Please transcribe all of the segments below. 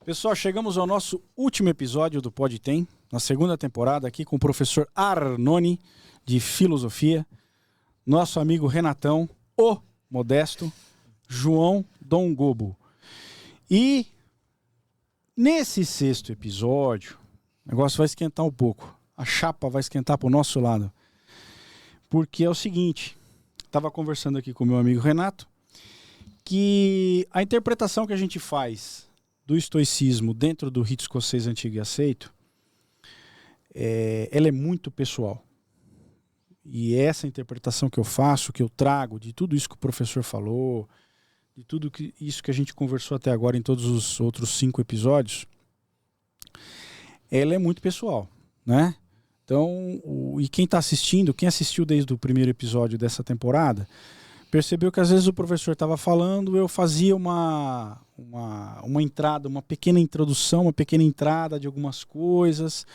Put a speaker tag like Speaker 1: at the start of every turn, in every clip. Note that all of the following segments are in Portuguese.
Speaker 1: Pessoal, chegamos ao nosso último episódio do Pod Tem, na segunda temporada, aqui com o professor Arnone, de Filosofia, nosso amigo Renatão, o Modesto, João Dom Gobo. E nesse sexto episódio, o negócio vai esquentar um pouco. A chapa vai esquentar para o nosso lado. Porque é o seguinte, estava conversando aqui com o meu amigo Renato, que a interpretação que a gente faz do estoicismo dentro do rito escocês antigo e aceito, ela é muito pessoal. E essa interpretação que eu faço, que eu trago de tudo isso que o professor falou, de tudo isso que a gente conversou até agora em todos os outros 5 episódios, ela é muito pessoal, né? Então, e quem está assistindo, quem assistiu desde o primeiro episódio dessa temporada, percebeu que às vezes o professor estava falando, eu fazia uma entrada, uma pequena introdução, uma pequena entrada de algumas coisas,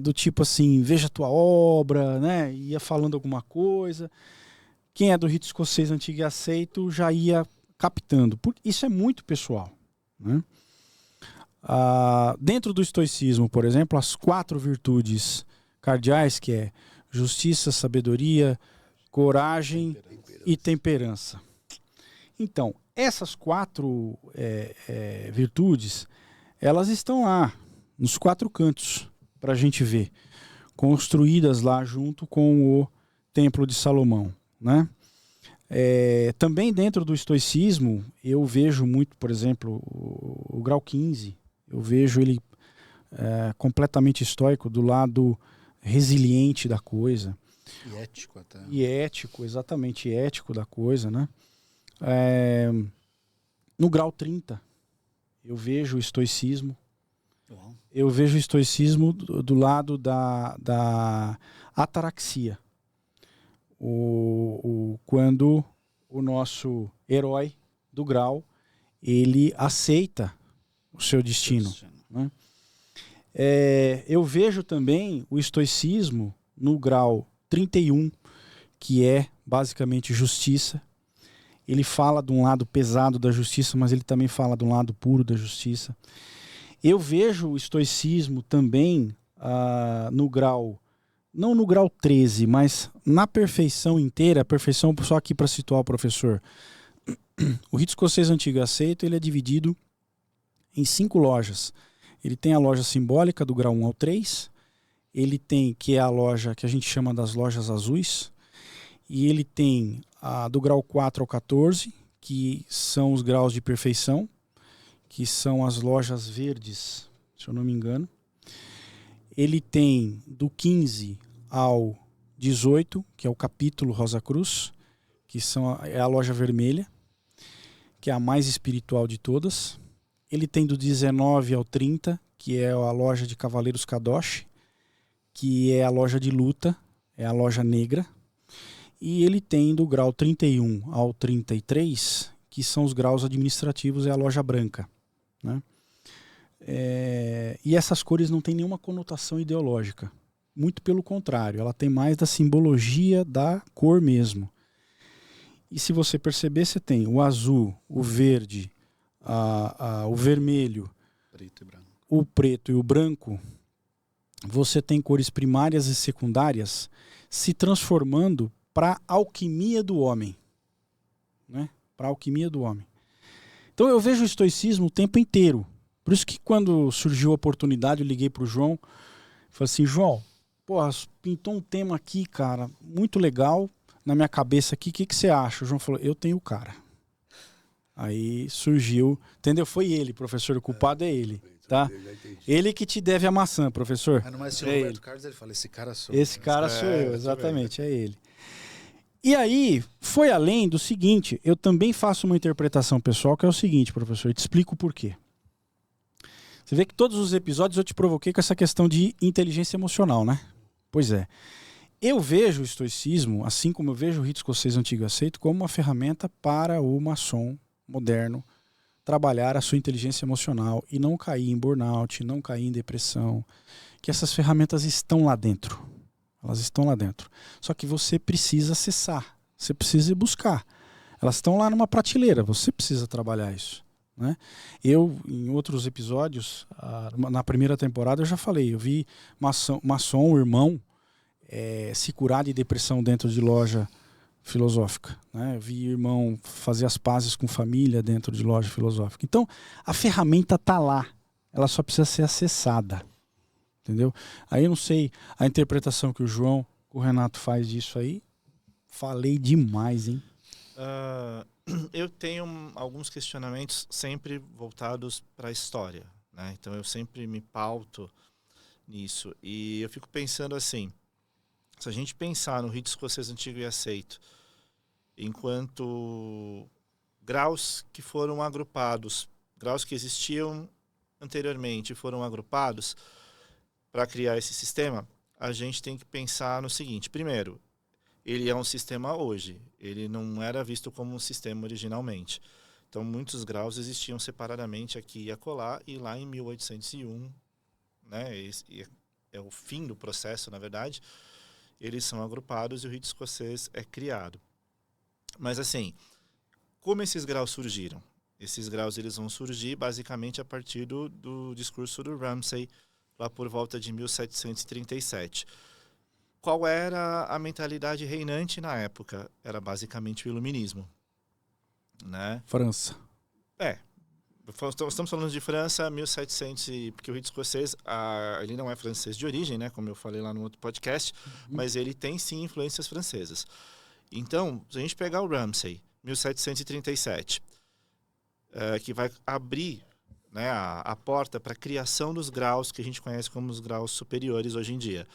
Speaker 1: do tipo assim, veja a tua obra, né? Ia falando alguma coisa. Quem é do rito escocês antigo e aceito já ia captando. Isso é muito pessoal, né? Dentro do estoicismo, por exemplo, as 4 virtudes cardeais, que é justiça, sabedoria, coragem e temperança. Então, essas 4 virtudes, elas estão lá, nos 4 cantos, para a gente ver, construídas lá junto com o Templo de Salomão, né? Também dentro do estoicismo, eu vejo muito, por exemplo, o grau 15, eu vejo ele completamente estoico, do lado resiliente da coisa.
Speaker 2: E ético até.
Speaker 1: E ético, exatamente, ético da coisa, né? No grau 30, eu vejo o estoicismo.
Speaker 2: Uau.
Speaker 1: Eu vejo o estoicismo do lado da ataraxia. Quando o nosso herói do grau, ele aceita o seu destino. Né? Eu vejo também o estoicismo no grau 31, que é basicamente justiça. Ele fala de um lado pesado da justiça, mas ele também fala de um lado puro da justiça. Eu vejo o estoicismo também no grau, não no grau 13, mas na perfeição inteira, a perfeição só aqui para situar o professor. O rito escocês antigo e aceito, ele é dividido em 5 lojas. Ele tem a loja simbólica do grau 1 ao 3, ele tem, que é a loja que a gente chama das lojas azuis, e ele tem a do grau 4 ao 14, que são os graus de perfeição, que são as lojas verdes, se eu não me engano. Ele tem do 15 ao 18, que é o capítulo Rosa Cruz, que é a loja vermelha, que é a mais espiritual de todas. Ele tem do 19 ao 30, que é a loja de Cavaleiros Kadosh, que é a loja de luta, é a loja negra. E ele tem do grau 31 ao 33, que são os graus administrativos, é a loja branca. Né? E essas cores não têm nenhuma conotação ideológica. Muito pelo contrário, ela tem mais da simbologia da cor mesmo. E se você perceber, você tem o azul, o verde, o vermelho,
Speaker 2: Preto e branco.
Speaker 1: O preto e o branco. Você tem cores primárias e secundárias se transformando para a alquimia do homem. Né? Para a alquimia do homem. Então eu vejo o estoicismo o tempo inteiro. Por isso que quando surgiu a oportunidade, eu liguei para o João. Falei assim, João, porra, pintou um tema aqui, cara, muito legal na minha cabeça aqui. O que você acha? O João falou, eu tenho o cara. Aí surgiu, entendeu? Foi ele, professor, o culpado é ele. Tá? Ele que te deve a maçã, professor.
Speaker 2: Mas não é o Roberto Carlos, ele fala, esse cara sou
Speaker 1: Esse cara sou eu, exatamente, é ele. E aí, foi além do seguinte, eu também faço uma interpretação pessoal, que é o seguinte, professor, eu te explico o porquê. Você vê que todos os episódios eu te provoquei com essa questão de inteligência emocional, né? Pois é. Eu vejo o estoicismo, assim como eu vejo o rito escocês antigo e aceito, como uma ferramenta para o maçom moderno trabalhar a sua inteligência emocional e não cair em burnout, não cair em depressão, que essas ferramentas estão lá dentro. Elas estão lá dentro. Só que você precisa acessar, você precisa ir buscar. Elas estão lá numa prateleira, você precisa trabalhar isso. né? Eu, em outros episódios, na primeira temporada, eu já falei, eu vi maçom, o irmão, se curar de depressão dentro de loja filosófica, né? Eu vi irmão fazer as pazes com família dentro de loja filosófica. Então, a ferramenta está lá, ela só precisa ser acessada, entendeu? Aí eu não sei a interpretação que o Renato faz disso aí. Falei demais, hein?
Speaker 3: Eu tenho alguns questionamentos sempre voltados para a história, né? Então eu sempre me pauto nisso. E eu fico pensando assim, se a gente pensar no rito escocês antigo e aceito, enquanto graus que foram agrupados, graus que existiam anteriormente foram agrupados para criar esse sistema, a gente tem que pensar no seguinte. Primeiro, ele é um sistema hoje, ele não era visto como um sistema originalmente. Então, muitos graus existiam separadamente aqui e acolá, e lá em 1801, né, é o fim do processo, na verdade, eles são agrupados e o rito escocês é criado. Mas, assim, como esses graus surgiram? Esses graus eles vão surgir basicamente a partir do discurso do Ramsay, lá por volta de 1737. Qual era a mentalidade reinante na época? Era basicamente o iluminismo, né?
Speaker 1: França.
Speaker 3: Estamos falando de França, 1700, porque o rito escocês, ele não é francês de origem, né? Como eu falei lá no outro podcast, mas ele tem sim influências francesas. Então, se a gente pegar o Ramsay, 1737, que vai abrir, né, a porta para a criação dos graus que a gente conhece como os graus superiores hoje em dia.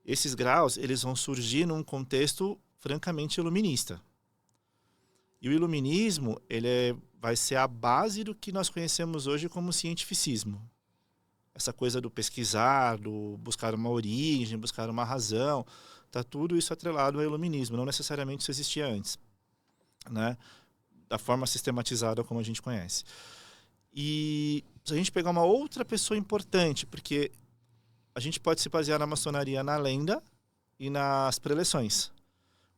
Speaker 3: Esses graus eles vão surgir num contexto francamente iluminista. E o iluminismo vai ser a base do que nós conhecemos hoje como cientificismo. Essa coisa do pesquisar, do buscar uma origem, buscar uma razão, tá tudo isso atrelado ao iluminismo. Não necessariamente isso existia antes, né? Da forma sistematizada como a gente conhece. E se a gente pegar uma outra pessoa importante, porque a gente pode se basear na maçonaria, na lenda e nas preleções.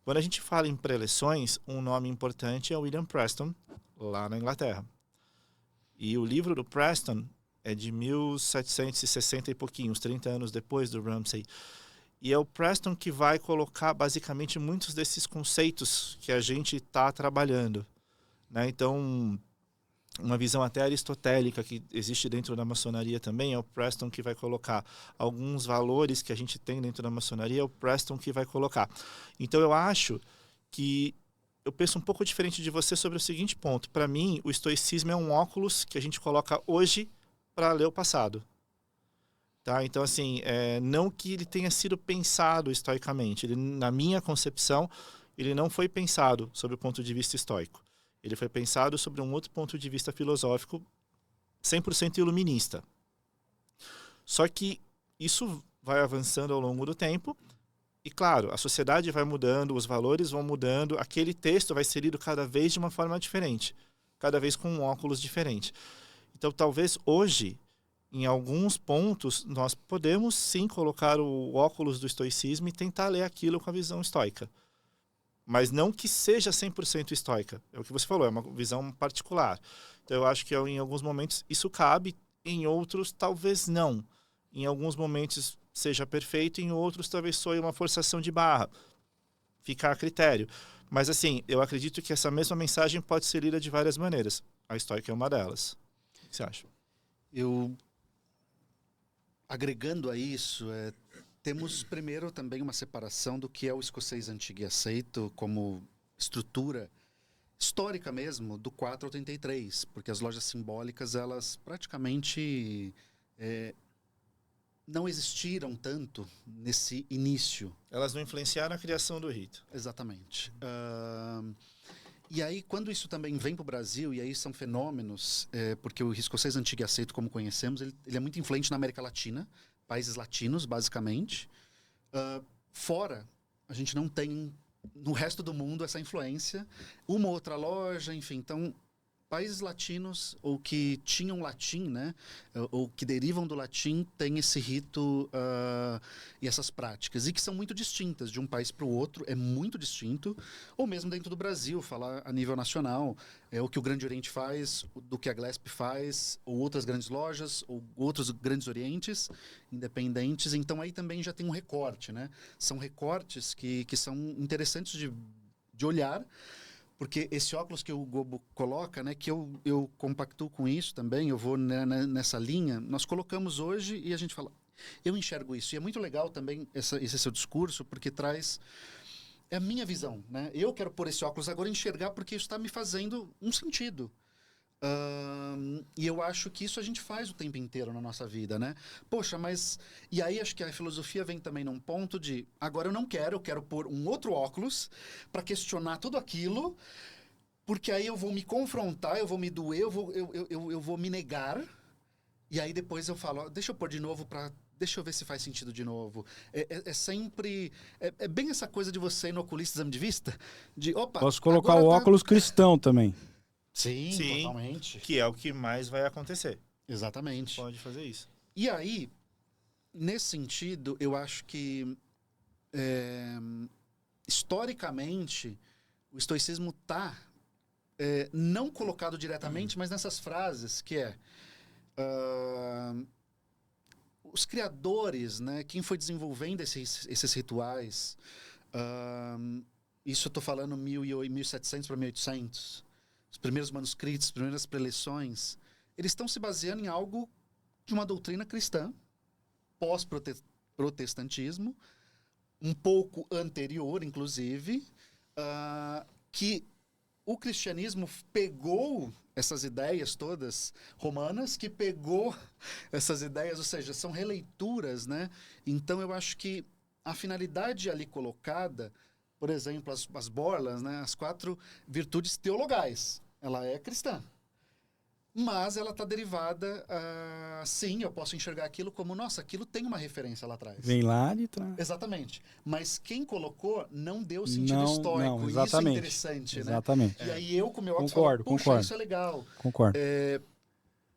Speaker 3: Quando a gente fala em preleções, um nome importante é William Preston, lá na Inglaterra. E o livro do Preston é de 1760 e pouquinhos, 30 anos depois do Ramsay. E é o Preston que vai colocar basicamente muitos desses conceitos que a gente está trabalhando, né? Então, uma visão até aristotélica que existe dentro da maçonaria também, é o Preston que vai colocar alguns valores que a gente tem dentro da maçonaria, é o Preston que vai colocar. Então eu acho que eu penso um pouco diferente de você sobre o seguinte ponto. Para mim, o estoicismo é um óculos que a gente coloca hoje para ler o passado. Tá? Então, assim, não que ele tenha sido pensado estoicamente. Ele, na minha concepção, ele não foi pensado sob o ponto de vista estoico. Ele foi pensado sobre um outro ponto de vista filosófico 100% iluminista. Só que isso vai avançando ao longo do tempo e, claro, a sociedade vai mudando, os valores vão mudando, aquele texto vai ser lido cada vez de uma forma diferente, cada vez com um óculos diferente. Então, talvez hoje, em alguns pontos, nós podemos sim colocar o óculos do estoicismo e tentar ler aquilo com a visão estoica. Mas não que seja 100% estoica. É o que você falou, é uma visão particular. Então eu acho que em alguns momentos isso cabe, em outros talvez não. Em alguns momentos seja perfeito, em outros talvez soe uma forçação de barra. Fica a critério. Mas assim, eu acredito que essa mesma mensagem pode ser lida de várias maneiras. A estoica é uma delas. O que você acha?
Speaker 2: Agregando a isso, temos primeiro também uma separação do que é o escocês antigo e aceito como estrutura histórica mesmo, do 4 ao 33, porque as lojas simbólicas, elas praticamente não existiram tanto nesse início.
Speaker 3: Elas não influenciaram a criação do rito.
Speaker 2: Exatamente. E aí, quando isso também vem para o Brasil, e aí são fenômenos, porque o escocês antigo e aceito, como conhecemos, ele é muito influente na América Latina, países latinos, basicamente. Fora, a gente não tem, no resto do mundo, essa influência. Uma outra loja, enfim. Então, países latinos ou que tinham latim, né, ou que derivam do latim, têm esse rito e essas práticas, e que são muito distintas de um país para o outro, é muito distinto, ou mesmo dentro do Brasil, falar a nível nacional, o que o Grande Oriente faz, do que a Glesp faz, ou outras grandes lojas, ou outros grandes orientes independentes, então aí também já tem um recorte, né? São recortes que são interessantes de olhar, porque esse óculos que o Gobo coloca, né, que eu compactuo com isso também, eu vou nessa linha, nós colocamos hoje e a gente fala, eu enxergo isso. E é muito legal também esse seu discurso, porque traz a minha visão, né? Eu quero pôr esse óculos agora e enxergar porque isso está me fazendo um sentido. E eu acho que isso a gente faz o tempo inteiro na nossa vida, né? Poxa, mas... E aí acho que a filosofia vem também num ponto de... Agora eu quero pôr um outro óculos para questionar tudo aquilo, porque aí eu vou me confrontar, eu vou me doer, eu vou me negar, e aí depois eu falo, deixa eu pôr de novo para... Deixa eu ver se faz sentido de novo. É sempre... É bem essa coisa de você ir no oculista exame de vista, de, opa...
Speaker 1: Posso colocar o óculos cristão também.
Speaker 2: Sim, totalmente.
Speaker 3: Que é o que mais vai acontecer.
Speaker 2: Exatamente.
Speaker 3: Pode fazer isso.
Speaker 2: E aí, nesse sentido, eu acho que historicamente o estoicismo está não colocado diretamente, mas nessas frases que os criadores, né, quem foi desenvolvendo esses rituais, isso eu estou falando 1700 para 1800, os primeiros manuscritos, as primeiras preleções, eles estão se baseando em algo de uma doutrina cristã, pós-protestantismo, um pouco anterior, inclusive, que o cristianismo pegou essas ideias todas romanas, que pegou essas ideias, ou seja, são releituras, né? Então, eu acho que a finalidade ali colocada, por exemplo, as borlas, né? As 4 virtudes teologais, ela é cristã. Mas ela está derivada, sim, eu posso enxergar aquilo como, nossa, aquilo tem uma referência lá atrás.
Speaker 1: Vem lá de trás.
Speaker 2: Exatamente. Mas quem colocou não deu sentido histórico.
Speaker 1: Não,
Speaker 2: isso é interessante,
Speaker 1: exatamente.
Speaker 2: né? E aí eu, com o meu óculos,
Speaker 1: concordo.
Speaker 2: isso é legal.
Speaker 1: Concordo.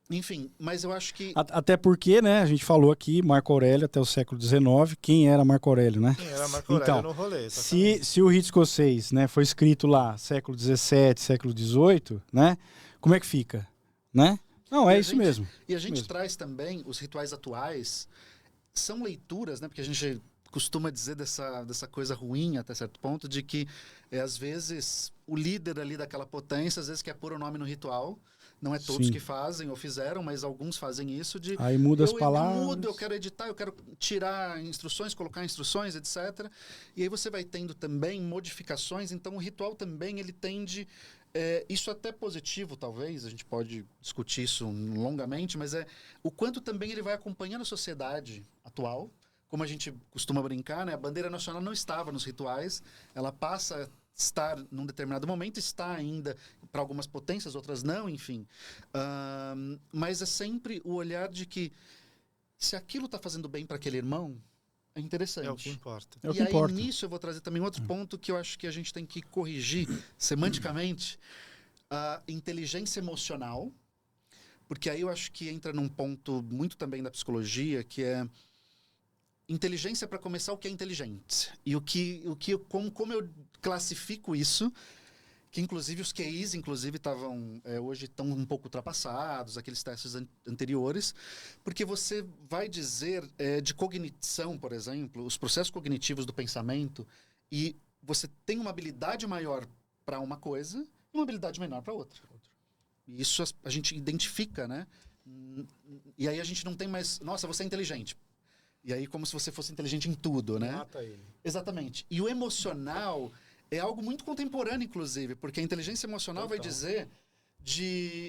Speaker 2: Enfim, mas eu acho que...
Speaker 1: Até porque, né, a gente falou aqui, Marco Aurélio até o século XIX, quem era Marco Aurélio, né?
Speaker 3: Quem era Marco Aurélio no rolê.
Speaker 1: Se o rito escocês, né, foi escrito lá, século XVII, século XVIII, né, como é que fica? Né? Não, é isso mesmo.
Speaker 2: E a gente traz também os rituais atuais, são leituras, né? Porque a gente costuma dizer dessa coisa ruim até certo ponto, de que às vezes o líder ali daquela potência, às vezes quer pôr o nome no ritual, não é todos que fazem ou fizeram, mas alguns fazem isso de...
Speaker 1: Aí muda as palavras.
Speaker 2: Eu quero editar, eu quero tirar instruções, colocar instruções, etc. E aí você vai tendo também modificações, então o ritual também ele tende... isso até positivo, talvez, a gente pode discutir isso longamente, mas o quanto também ele vai acompanhando a sociedade atual. Como a gente costuma brincar, né? A bandeira nacional não estava nos rituais, ela passa a estar num determinado momento, está ainda para algumas potências, outras não, enfim. Mas é sempre o olhar de que se aquilo está fazendo bem para aquele irmão, é interessante.
Speaker 3: É o que importa.
Speaker 2: E aí, nisso, eu vou trazer também outro ponto que eu acho que a gente tem que corrigir semanticamente. A inteligência emocional. Porque aí eu acho que entra num ponto muito também da psicologia, que é inteligência, para começar, o que é inteligente. E como eu classifico isso, que inclusive os QIs, estavam hoje estão um pouco ultrapassados, aqueles testes anteriores, porque você vai dizer de cognição, por exemplo, os processos cognitivos do pensamento, e você tem uma habilidade maior para uma coisa e uma habilidade menor para outra. E isso a gente identifica, né? E aí a gente não tem mais... Nossa, você é inteligente. E aí como se você fosse inteligente em tudo, né?
Speaker 1: Mata ele.
Speaker 2: Exatamente. E o emocional... é algo muito contemporâneo, inclusive, porque a inteligência emocional vai dizer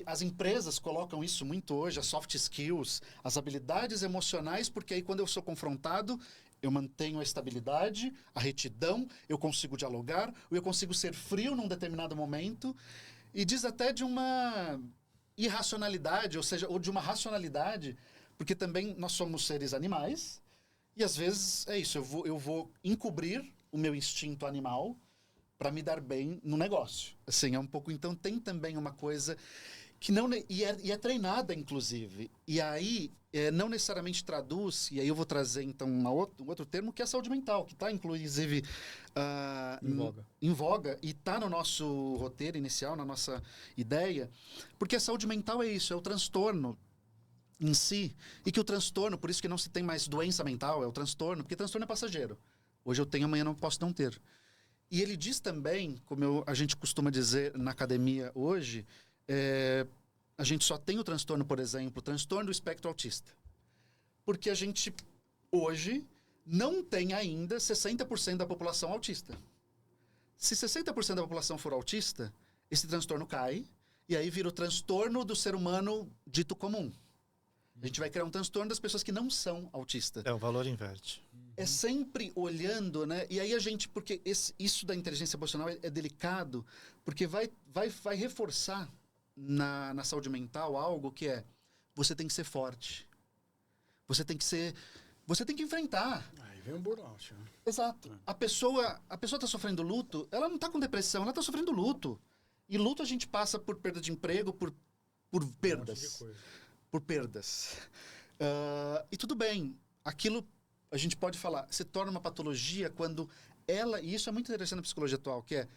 Speaker 2: as empresas colocam isso muito hoje, as soft skills, as habilidades emocionais, porque aí quando eu sou confrontado, eu mantenho a estabilidade, a retidão, eu consigo dialogar, ou eu consigo ser frio num determinado momento, e diz até de uma irracionalidade, ou seja, ou de uma racionalidade, porque também nós somos seres animais, e às vezes é isso, eu vou encobrir o meu instinto animal, para me dar bem no negócio. Assim, é um pouco... Então, tem também uma coisa que não... E é treinada, inclusive. E aí, não necessariamente traduz... E aí eu vou trazer, então, um outro termo, que é a saúde mental, que está, inclusive, em voga. E está no nosso roteiro inicial, na nossa ideia. Porque a saúde mental é isso, é o transtorno em si. E que o transtorno, por isso que não se tem mais doença mental, é o transtorno, porque transtorno é passageiro. Hoje eu tenho, amanhã não posso não ter. E ele diz também, como a gente costuma dizer na academia hoje, a gente só tem o transtorno, por exemplo, o transtorno do espectro autista. Porque a gente, hoje, não tem ainda 60% da população autista. Se 60% da população for autista, esse transtorno cai, e aí vira o transtorno do ser humano dito comum. A gente vai criar um transtorno das pessoas que não são autistas.
Speaker 3: O valor inverte.
Speaker 2: É sempre olhando, né? E aí a gente... Porque isso da inteligência emocional é delicado, porque vai reforçar na saúde mental algo que é... Você tem que ser forte. Você tem que ser... Você tem que enfrentar.
Speaker 1: Aí vem um burnout. Né?
Speaker 2: Exato. A pessoa está sofrendo luto, ela não está com depressão, ela está sofrendo luto. E luto a gente passa por perda de emprego, por perdas. Por perdas. E tudo bem. Aquilo... A gente pode falar, se torna uma patologia quando ela... E isso é muito interessante na psicologia atual, que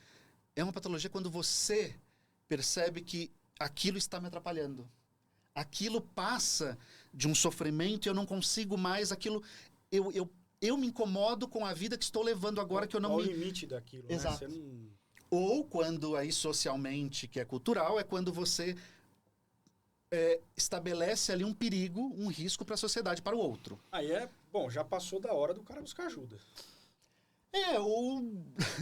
Speaker 2: é uma patologia quando você percebe que aquilo está me atrapalhando. Aquilo passa de um sofrimento e eu não consigo mais aquilo... Eu me incomodo com a vida que estou levando agora, que eu não
Speaker 1: Qual
Speaker 2: me...
Speaker 1: o limite daquilo,
Speaker 2: Exato.
Speaker 1: Né? Você não...
Speaker 2: Ou quando, aí socialmente, que é cultural, é quando você... estabelece ali um perigo, um risco para a sociedade, para o outro.
Speaker 1: Aí já passou da hora do cara buscar ajuda.
Speaker 2: Ou,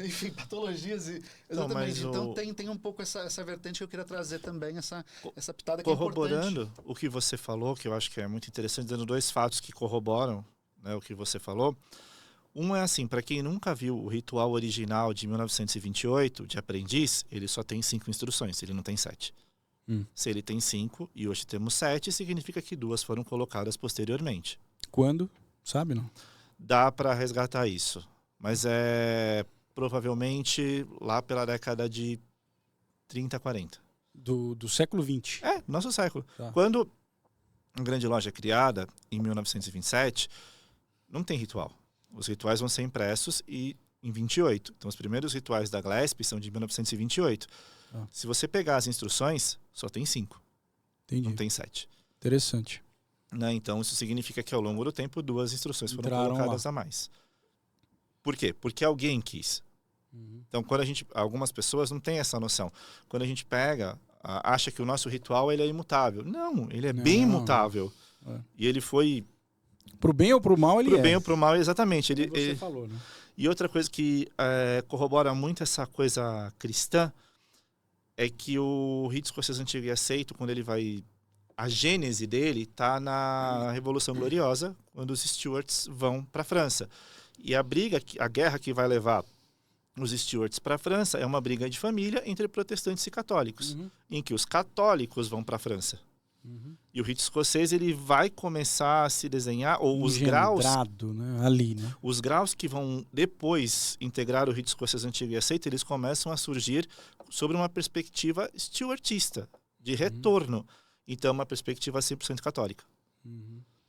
Speaker 2: enfim, patologias. Exatamente. Então tem um pouco essa vertente que eu queria trazer também, essa pitada que é importante.
Speaker 3: Corroborando o que você falou, que eu acho que é muito interessante, dando 2 fatos que corroboram, né, o que você falou. Um é assim, para quem nunca viu o ritual original de 1928, de aprendiz, ele só tem 5 instruções, ele não tem 7. Se ele tem 5 e hoje temos 7, significa que 2 foram colocadas posteriormente.
Speaker 1: Quando? Sabe, não?
Speaker 3: Dá para resgatar isso. Mas é provavelmente lá pela década de 30, 40.
Speaker 1: Do século XX.
Speaker 3: Nosso século.
Speaker 1: Tá.
Speaker 3: Quando a grande loja é criada, em 1927, não tem ritual. Os rituais vão ser impressos em 28. Então, os primeiros rituais da Gillespie são de 1928. Se você pegar as instruções, só tem 5.
Speaker 1: Entendi.
Speaker 3: Não tem 7.
Speaker 1: Interessante.
Speaker 3: Né? Então, isso significa que ao longo do tempo, 2 instruções foram
Speaker 1: Entraram
Speaker 3: colocadas
Speaker 1: lá.
Speaker 3: a mais. Por quê? Porque alguém quis. Então, algumas pessoas não têm essa noção. Quando a gente acha que o nosso ritual ele é imutável. Não, ele é bem imutável. E ele foi...
Speaker 1: Pro bem ou pro mal, ele
Speaker 3: Pro bem ou pro mal, exatamente.
Speaker 1: Como você falou, né?
Speaker 3: E outra coisa que corrobora muito essa coisa cristã é que o rito escocês antigo e aceito, quando ele vai... A gênese dele está na Revolução Gloriosa, quando os Stuarts vão para a França. E a guerra que vai levar os Stuarts para a França é uma briga de família entre protestantes e católicos, em que os católicos vão para a França. E o rito escocês ele vai começar a se desenhar, ou os graus...
Speaker 1: Né? Ali, né?
Speaker 3: Os graus que vão depois integrar o rito escocês antigo e aceito, eles começam a surgir sobre uma perspectiva stuartista, de retorno. Então, uma perspectiva 100% católica.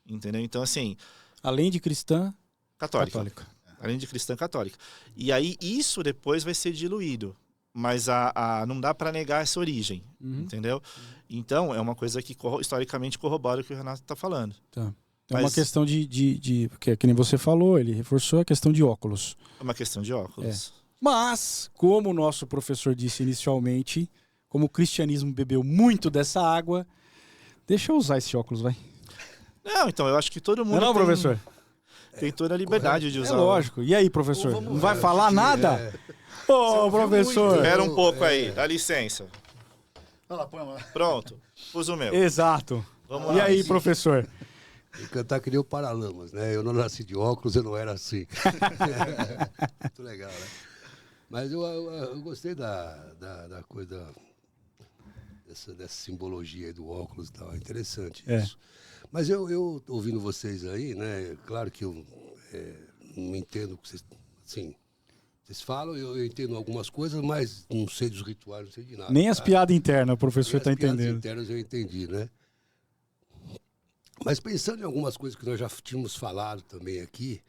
Speaker 3: Entendeu? Então, assim...
Speaker 1: Além de cristã...
Speaker 3: Católica. Além de cristã católica. E aí, isso depois vai ser diluído. Mas não dá para negar essa origem. Entendeu? Então, é uma coisa que historicamente corrobora o que o Renato está falando.
Speaker 1: Tá. É uma questão que nem você falou, ele reforçou a questão de óculos.
Speaker 3: É uma questão de óculos.
Speaker 1: Mas, como o nosso professor disse inicialmente, como o cristianismo bebeu muito dessa água, deixa eu usar esse óculos, vai.
Speaker 3: Não, então, eu acho que todo mundo
Speaker 1: não, professor?
Speaker 3: Tem toda a liberdade de usar.
Speaker 1: É lógico. E aí, professor? Não vai falar nada? Ô, professor.
Speaker 3: Espera um pouco aí, dá licença.
Speaker 2: Olha lá, põe lá.
Speaker 3: Pronto, pus o meu.
Speaker 1: Exato.
Speaker 3: Vamos
Speaker 1: E
Speaker 3: lá.
Speaker 1: aí, professor?
Speaker 4: Tem que cantar que nem o Paralamas, né? Eu não nasci de óculos, eu não era assim. Muito legal, né? Mas eu gostei da coisa, dessa simbologia aí do óculos e tal. É interessante isso. Mas eu ouvindo vocês aí, né? Claro que eu não entendo que vocês Vocês falam, eu entendo algumas coisas, mas não sei dos rituais, não sei de nada.
Speaker 1: Nem as
Speaker 4: tá?
Speaker 1: piadas internas, o professor está
Speaker 4: As piadas
Speaker 1: entendendo.
Speaker 4: internas eu entendi, né? Mas pensando em algumas coisas que nós já tínhamos falado também aqui,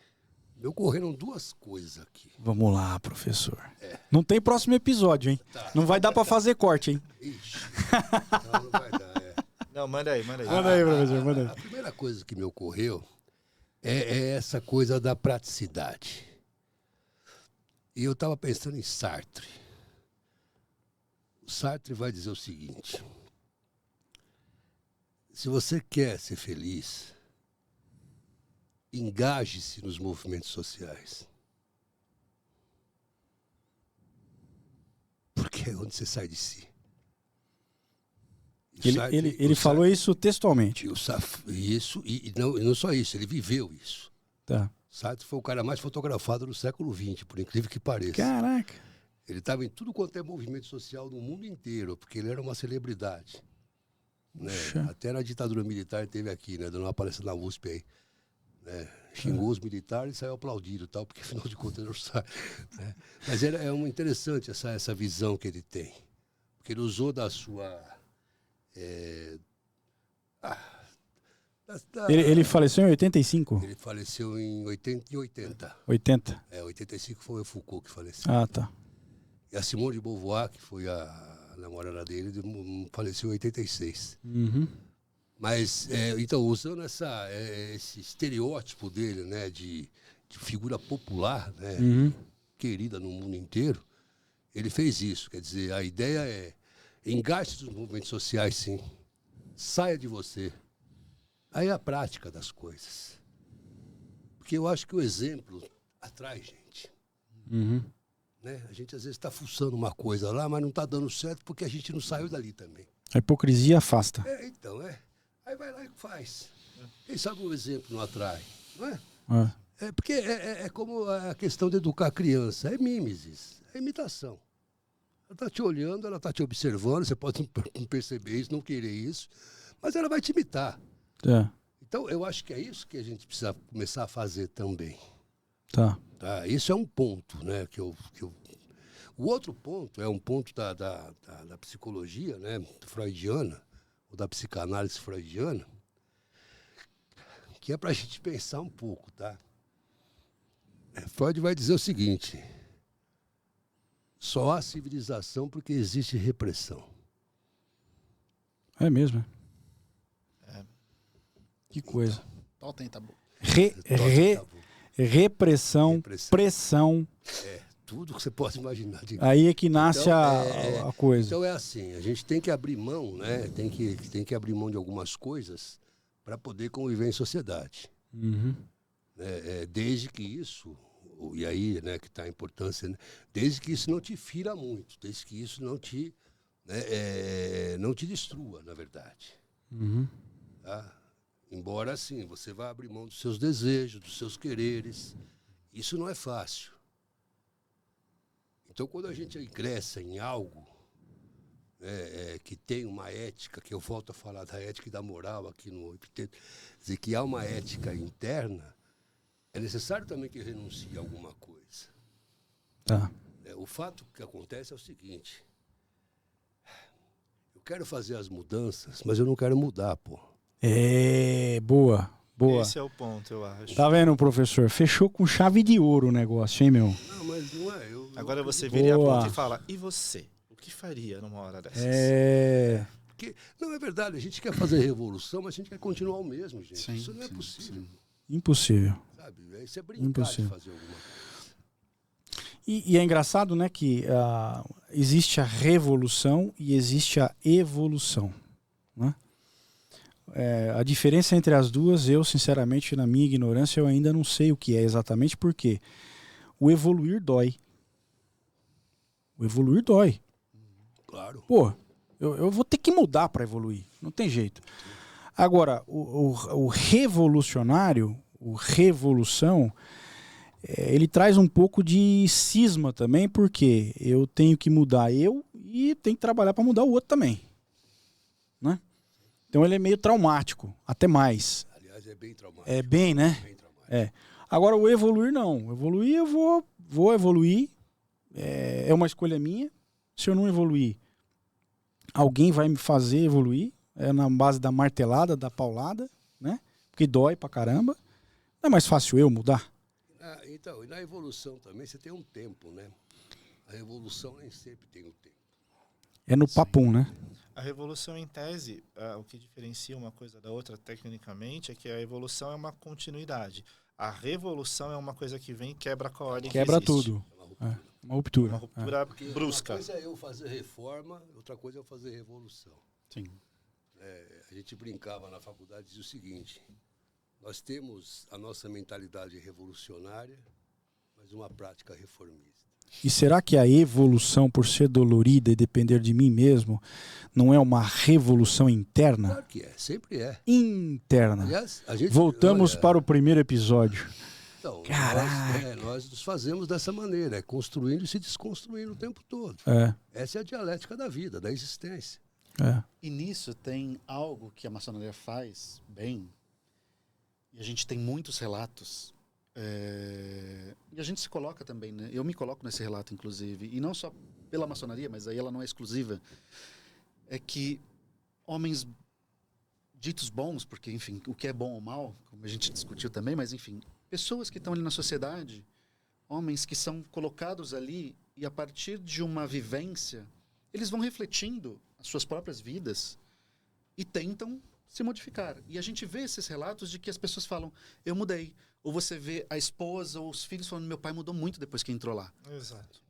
Speaker 4: me ocorreram duas coisas aqui.
Speaker 1: Vamos lá, professor. Não tem próximo episódio, hein? Não vai dar para fazer corte, hein?
Speaker 4: Ixi, não vai dar,
Speaker 3: Não, manda aí.
Speaker 1: Manda aí, professor, manda aí.
Speaker 4: A primeira coisa que me ocorreu é essa coisa da praticidade. E eu estava pensando em Sartre. O Sartre vai dizer o seguinte: se você quer ser feliz, engaje-se nos movimentos sociais. Porque é onde você sai de si.
Speaker 1: Ele falou isso textualmente.
Speaker 4: E não só isso, ele viveu isso.
Speaker 1: Tá.
Speaker 4: Sartre foi o cara mais fotografado do século XX, por incrível que pareça.
Speaker 1: Caraca.
Speaker 4: Ele estava em tudo quanto é movimento social no mundo inteiro, porque ele era uma celebridade. Né? Até na ditadura militar ele esteve aqui, né? Dando uma palestra na USP aí. Né? Xingou os militares e saiu aplaudido, tal, porque afinal de contas não sai. Né? Mas é interessante essa visão que ele tem. Porque ele usou da sua...
Speaker 1: Ele faleceu em 85?
Speaker 4: Ele faleceu em 80.
Speaker 1: 80?
Speaker 4: 85 foi o Foucault que faleceu.
Speaker 1: Ah, tá.
Speaker 4: E a Simone de Beauvoir, que foi a namorada dele, faleceu em 86.
Speaker 1: Uhum.
Speaker 4: Mas, então, usando esse estereótipo dele, né, de figura popular, né, querida no mundo inteiro, ele fez isso. Quer dizer, a ideia é engaste nos movimentos sociais, sim. Saia de você. Aí é a prática das coisas. Porque eu acho que o exemplo atrai gente.
Speaker 1: Uhum.
Speaker 4: Né? A gente às vezes está fuçando uma coisa lá, mas não está dando certo porque a gente não saiu dali também.
Speaker 1: A hipocrisia afasta.
Speaker 4: Então. Aí vai lá e faz. Quem sabe o exemplo não atrai, não é? Porque é como a questão de educar a criança. É mimesis, é imitação. Ela está te olhando, ela está te observando, você pode não perceber isso, não querer isso, mas ela vai te imitar. Então, eu acho que é isso que a gente precisa começar a fazer também.
Speaker 1: Tá.
Speaker 4: Isso é um ponto, né? O outro ponto é um ponto da psicologia, né, freudiana, ou da psicanálise freudiana, que é para a gente pensar um pouco, tá? Freud vai dizer o seguinte: só há civilização porque existe repressão.
Speaker 1: É mesmo, Que coisa.
Speaker 2: Totem tabu.
Speaker 1: Repressão, pressão.
Speaker 4: Tudo que você possa imaginar.
Speaker 1: Aí é que nasce
Speaker 4: então,
Speaker 1: a coisa.
Speaker 4: Então é assim, a gente tem que abrir mão, né? Tem que abrir mão de algumas coisas para poder conviver em sociedade.
Speaker 1: Uhum.
Speaker 4: Desde que isso, e aí, né, que está a importância, né? Desde que isso não te fira muito, desde que isso não te destrua, na verdade.
Speaker 1: Uhum.
Speaker 4: Tá? Embora, assim, você vá abrir mão dos seus desejos, dos seus quereres. Isso não é fácil. Então, quando a gente ingressa em algo que tem uma ética, que eu volto a falar da ética e da moral aqui no epiteto, dizer que há uma ética interna, é necessário também que renuncie a alguma coisa.
Speaker 1: Tá.
Speaker 4: O fato que acontece é o seguinte: eu quero fazer as mudanças, mas eu não quero mudar, pô.
Speaker 1: Boa.
Speaker 3: Esse é o ponto, eu acho.
Speaker 1: Tá vendo, professor? Fechou com chave de ouro o negócio, hein, meu?
Speaker 4: Não, mas não é.
Speaker 3: Agora você vira a ponta e fala: e você? O que faria numa hora dessas?
Speaker 4: Porque, não, é verdade, a gente quer fazer revolução, mas a gente quer continuar o mesmo, gente.
Speaker 2: Sim,
Speaker 4: isso não é possível.
Speaker 1: Impossível.
Speaker 4: Sabe? Isso é brincar
Speaker 1: Impossível.
Speaker 4: de fazer alguma coisa.
Speaker 1: E é engraçado, né, que existe a revolução e existe a evolução, né? A diferença entre as duas, eu, sinceramente, na minha ignorância, eu ainda não sei o que é exatamente, porque o evoluir dói. O evoluir dói.
Speaker 4: Claro.
Speaker 1: Pô, eu vou ter que mudar para evoluir, não tem jeito. Agora, o revolucionário, o revolução, ele traz um pouco de cisma também, porque eu tenho que mudar eu e tenho que trabalhar para mudar o outro também, né? Então ele é meio traumático, até mais.
Speaker 4: Aliás, é bem traumático.
Speaker 1: Bem, né?
Speaker 4: Bem traumático.
Speaker 1: Agora o evoluir não. Evoluir eu vou evoluir, é uma escolha minha. Se eu não evoluir, alguém vai me fazer evoluir. É na base da martelada, da paulada, né? Porque dói pra caramba. Não é mais fácil eu mudar?
Speaker 4: Então, e na evolução também você tem um tempo, né? A evolução nem sempre tem um tempo.
Speaker 1: É no papum, né?
Speaker 3: A revolução, em tese, o que diferencia uma coisa da outra tecnicamente é que a evolução é uma continuidade. A revolução é uma coisa que vem e quebra com a ordem
Speaker 1: Quebra
Speaker 3: que existe.
Speaker 1: tudo. Uma ruptura.
Speaker 3: Uma ruptura
Speaker 4: Porque
Speaker 3: brusca.
Speaker 4: uma coisa é eu fazer reforma, outra coisa é eu fazer revolução.
Speaker 2: Sim.
Speaker 4: A gente brincava na faculdade e dizia o seguinte: nós temos a nossa mentalidade revolucionária, mas uma prática reformista.
Speaker 1: E será que a evolução, por ser dolorida e depender de mim mesmo, não é uma revolução interna?
Speaker 4: Claro que é, sempre é.
Speaker 1: Interna.
Speaker 4: Aliás, a gente,
Speaker 1: Voltamos
Speaker 4: olha,
Speaker 1: para o primeiro episódio.
Speaker 4: então,
Speaker 1: Caraca.
Speaker 4: nós nos fazemos dessa maneira, construindo e se desconstruindo o tempo todo. Essa é a dialética da vida, da existência.
Speaker 2: E nisso tem algo que a maçonaria faz bem, e a gente tem muitos relatos, e a gente se coloca também, né? Eu me coloco nesse relato, inclusive, e não só pela maçonaria, mas aí ela não é exclusiva, é que homens ditos bons, porque, enfim, o que é bom ou mal, como a gente discutiu também, mas, enfim, pessoas que estão ali na sociedade, homens que são colocados ali, e a partir de uma vivência, eles vão refletindo as suas próprias vidas e tentam se modificar. E a gente vê esses relatos de que as pessoas falam, eu mudei. Ou você vê a esposa ou os filhos falando, meu pai mudou muito depois que entrou lá.
Speaker 3: Exato.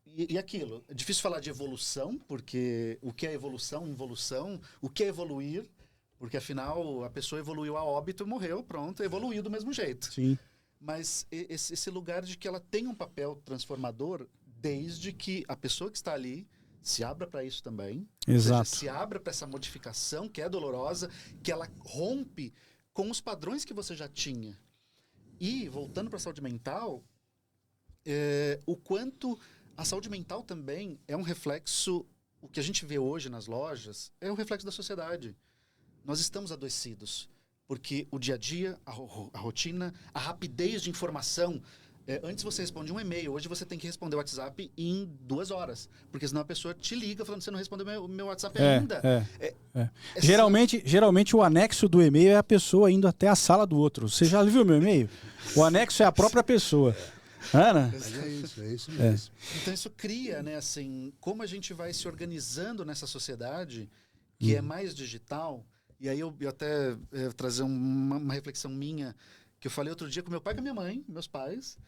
Speaker 2: E aquilo, é difícil falar de evolução, porque o que é evolução, involução, o que é evoluir, porque afinal a pessoa evoluiu a óbito, morreu, pronto, evoluiu do mesmo jeito.
Speaker 1: Sim.
Speaker 2: Mas esse lugar de que ela tem um papel transformador, desde que a pessoa que está ali se abra para isso também.
Speaker 1: Exato.
Speaker 2: Ou seja, se abra para essa modificação que é dolorosa, que ela rompe com os padrões que você já tinha. E, voltando para a saúde mental, o quanto a saúde mental também é um reflexo, o que a gente vê hoje nas lojas, é um reflexo da sociedade. Nós estamos adoecidos, porque o dia a dia, a rotina, a rapidez de informação. Antes você responde um e-mail, hoje você tem que responder o WhatsApp em 2 horas. Porque senão a pessoa te liga falando que você não respondeu o meu WhatsApp ainda.
Speaker 1: Geralmente o anexo do e-mail é a pessoa indo até a sala do outro. Você já viu meu e-mail? O anexo é a própria pessoa. Ana?
Speaker 4: Mas é isso mesmo.
Speaker 2: Então isso cria, né, assim, como a gente vai se organizando nessa sociedade que é mais digital. E aí eu até trazer uma reflexão minha, que eu falei outro dia com meu pai e com a minha mãe, meus pais.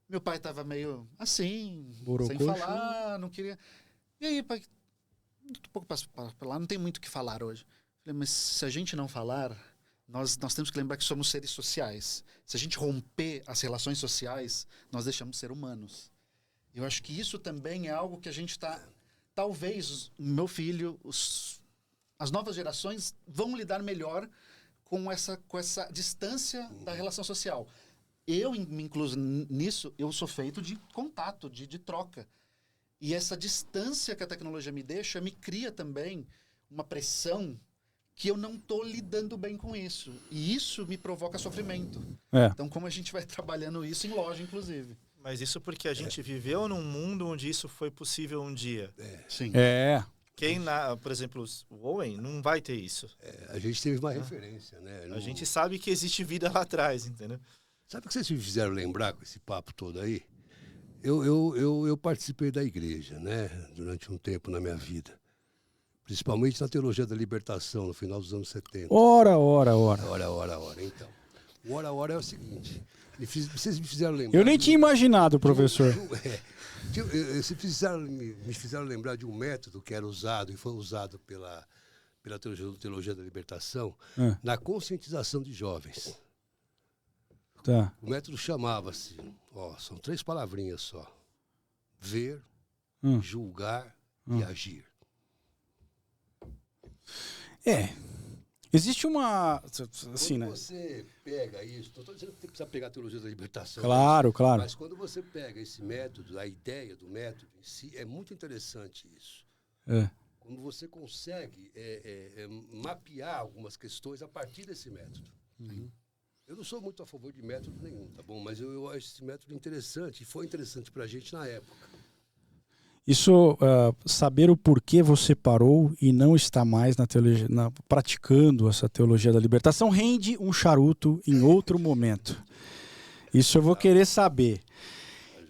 Speaker 2: Meu pai estava meio assim, sem falar, não queria... E aí, pai, um pouco para lá, não tem muito o que falar hoje. Falei, mas se a gente não falar, nós temos que lembrar que somos seres sociais. Se a gente romper as relações sociais, nós deixamos de ser humanos. Eu acho que isso também é algo que a gente está... Talvez o meu filho, as novas gerações vão lidar melhor com essa distância da relação social. Eu me incluo nisso, eu sou feito de contato, de troca. E essa distância que a tecnologia me deixa, me cria também uma pressão que eu não estou lidando bem com isso. E isso me provoca sofrimento. Então, como a gente vai trabalhando isso em loja, inclusive.
Speaker 3: Mas isso porque a gente viveu num mundo onde isso foi possível um dia.
Speaker 2: Sim.
Speaker 3: Quem, por exemplo, o Owen não vai ter isso.
Speaker 4: A gente teve uma referência, né?
Speaker 3: A gente sabe que existe vida lá atrás, entendeu?
Speaker 4: Sabe o que vocês me fizeram lembrar com esse papo todo aí? Eu participei da igreja, né? Durante um tempo na minha vida. Principalmente na teologia da libertação, no final dos anos 70.
Speaker 1: Ora.
Speaker 4: Então, o ora é o seguinte. Vocês me fizeram lembrar...
Speaker 1: Eu nem tinha imaginado, professor.
Speaker 4: Vocês me fizeram lembrar de um método que era usado, e foi usado pela teologia da libertação, na conscientização de jovens.
Speaker 1: Tá.
Speaker 4: O método chamava-se, são 3 palavrinhas só: ver, julgar e agir.
Speaker 1: Existe uma... Assim,
Speaker 4: quando
Speaker 1: né?
Speaker 4: você pega isso, não estou dizendo que você precisa pegar a teologia da libertação.
Speaker 1: Claro.
Speaker 4: Mas quando você pega esse método, a ideia do método em si, é muito interessante isso. Quando você consegue mapear algumas questões a partir desse método. Eu não sou muito a favor de método nenhum, tá bom? Mas eu acho esse método interessante, e foi interessante pra gente na época.
Speaker 1: Isso, saber o porquê você parou e não está mais na teologia, praticando essa teologia da libertação, rende um charuto em outro momento. Isso eu vou querer saber.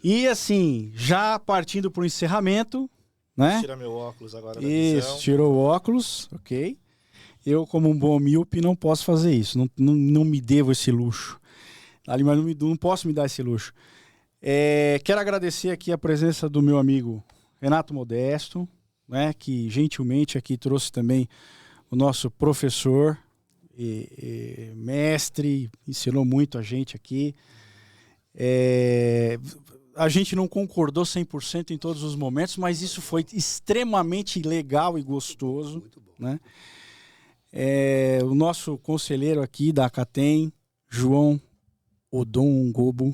Speaker 1: E assim, já partindo para o encerramento, né?
Speaker 3: Tira meu óculos agora da
Speaker 1: Isso,
Speaker 3: visão.
Speaker 1: tirou o óculos, ok. Eu, como um bom míope, não posso fazer isso. Não me devo esse luxo. Ali, mas não posso me dar esse luxo. Quero agradecer aqui a presença do meu amigo Renato Modesto, né, que gentilmente aqui trouxe também o nosso professor e mestre, ensinou muito a gente aqui. A gente não concordou 100% em todos os momentos, mas isso foi extremamente legal e gostoso.
Speaker 4: Muito bom.
Speaker 1: Né? O nosso conselheiro aqui da Acatem, João Odon Gobo.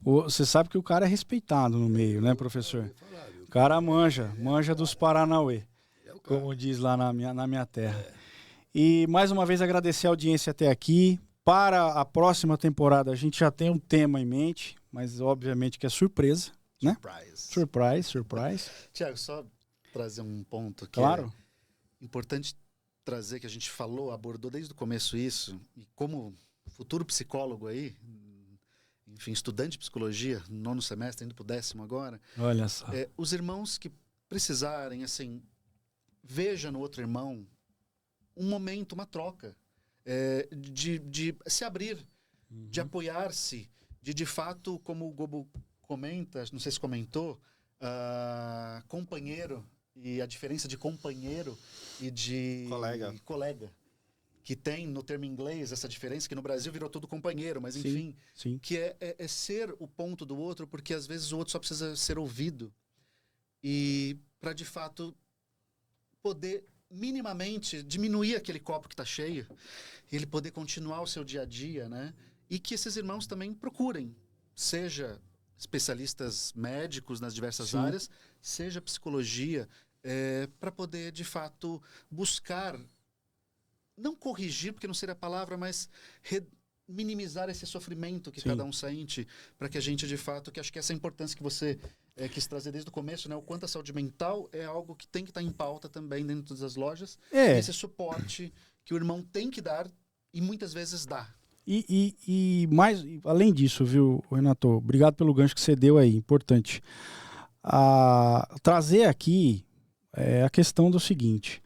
Speaker 1: Você sabe que o cara é respeitado no meio, né, professor? O cara manja dos Paranauê, como diz lá na minha terra. E mais uma vez agradecer a audiência até aqui. Para a próxima temporada a gente já tem um tema em mente, mas obviamente que é surpresa, né? Surprise.
Speaker 2: Tiago, só trazer um ponto que
Speaker 1: claro.
Speaker 2: É importante trazer, que a gente abordou desde o começo isso, e como futuro psicólogo aí, enfim, estudante de psicologia, 9º semestre, indo pro 10º agora.
Speaker 1: Olha só.
Speaker 2: Os irmãos que precisarem, assim, veja no outro irmão um momento, uma troca, de se abrir, de apoiar-se, de fato, como o Gobo comenta, não sei se comentou, companheiro, e a diferença de companheiro e de colega. Que tem no termo inglês essa diferença, que no Brasil virou todo companheiro, mas enfim,
Speaker 1: sim.
Speaker 2: Que é ser o ponto do outro, porque às vezes o outro só precisa ser ouvido. E para de fato poder minimamente diminuir aquele copo que está cheio, e ele poder continuar o seu dia a dia, né? E que esses irmãos também procurem, seja especialistas médicos nas diversas áreas, seja psicologia, para poder de fato buscar, não corrigir, porque não seria a palavra, mas minimizar esse sofrimento que cada um sente, para que a gente, de fato, que acho que essa é a importância que você quis trazer desde o começo, né? O quanto a saúde mental é algo que tem que estar em pauta também dentro das lojas. Esse suporte que o irmão tem que dar e muitas vezes dá.
Speaker 1: E mais, além disso, viu, Renato? Obrigado pelo gancho que você deu aí, importante. Trazer aqui a questão do seguinte: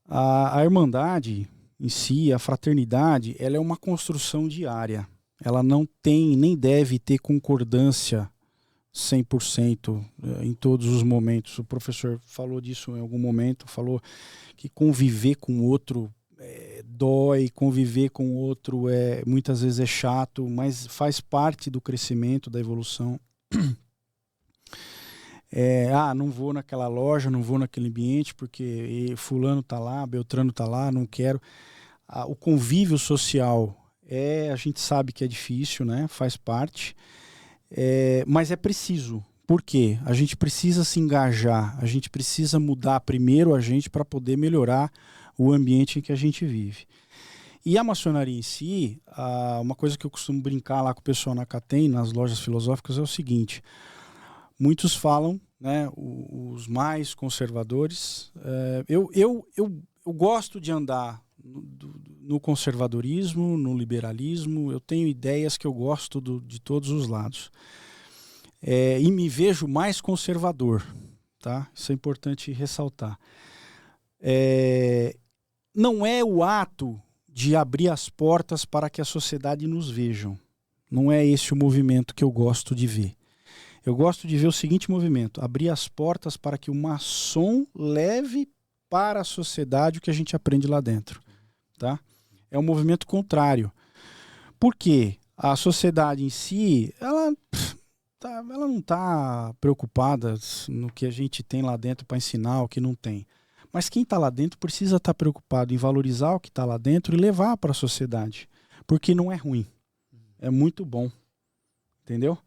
Speaker 1: a irmandade em si, a fraternidade, ela é uma construção diária. Ela não tem, nem deve ter concordância 100% em todos os momentos. O professor falou disso em algum momento, falou que conviver com o outro dói, conviver com o outro muitas vezes é chato, mas faz parte do crescimento, da evolução. Não vou naquela loja, não vou naquele ambiente porque fulano tá lá, Beltrano tá lá, não quero. O convívio social a gente sabe que é difícil, né? Faz parte, mas é preciso. Por quê? A gente precisa se engajar, a gente precisa mudar primeiro a gente para poder melhorar o ambiente em que a gente vive. E a maçonaria em si, uma coisa que eu costumo brincar lá com o pessoal na Acatem, nas lojas filosóficas, é o seguinte: muitos falam, né, os mais conservadores, eu gosto de andar no conservadorismo, no liberalismo, eu tenho ideias que eu gosto de todos os lados. E me vejo mais conservador, tá? Isso é importante ressaltar. Não é o ato de abrir as portas para que a sociedade nos vejam. Não é esse o movimento que eu gosto de ver. Eu gosto de ver o seguinte movimento: abrir as portas para que o maçom leve para a sociedade o que a gente aprende lá dentro. Tá? É um movimento contrário. Por quê? A sociedade em si, ela não está preocupada no que a gente tem lá dentro para ensinar, o que não tem. Mas quem está lá dentro precisa estar preocupado em valorizar o que está lá dentro e levar para a sociedade. Porque não é ruim. É muito bom. Entendeu?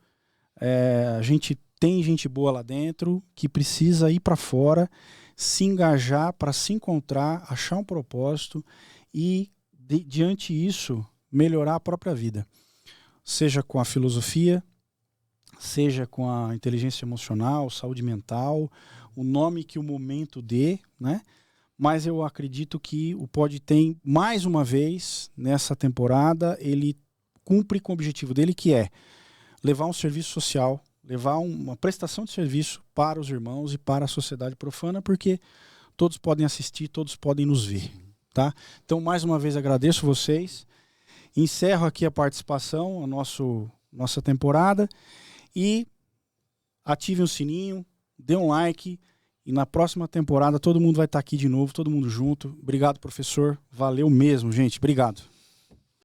Speaker 1: A gente tem gente boa lá dentro que precisa ir para fora, se engajar para se encontrar, achar um propósito e, diante disso, melhorar a própria vida. Seja com a filosofia, seja com a inteligência emocional, saúde mental, o nome que o momento dê, né? Mas eu acredito que o Pod tem, mais uma vez, nessa temporada, ele cumpre com o objetivo dele, que é levar um serviço social, levar uma prestação de serviço para os irmãos e para a sociedade profana, porque todos podem assistir, todos podem nos ver, tá? Então, mais uma vez, agradeço vocês. Encerro aqui a participação, a nossa temporada, e ativem o sininho, dê um like, e na próxima temporada todo mundo vai estar aqui de novo, todo mundo junto. Obrigado, professor. Valeu mesmo, gente. Obrigado.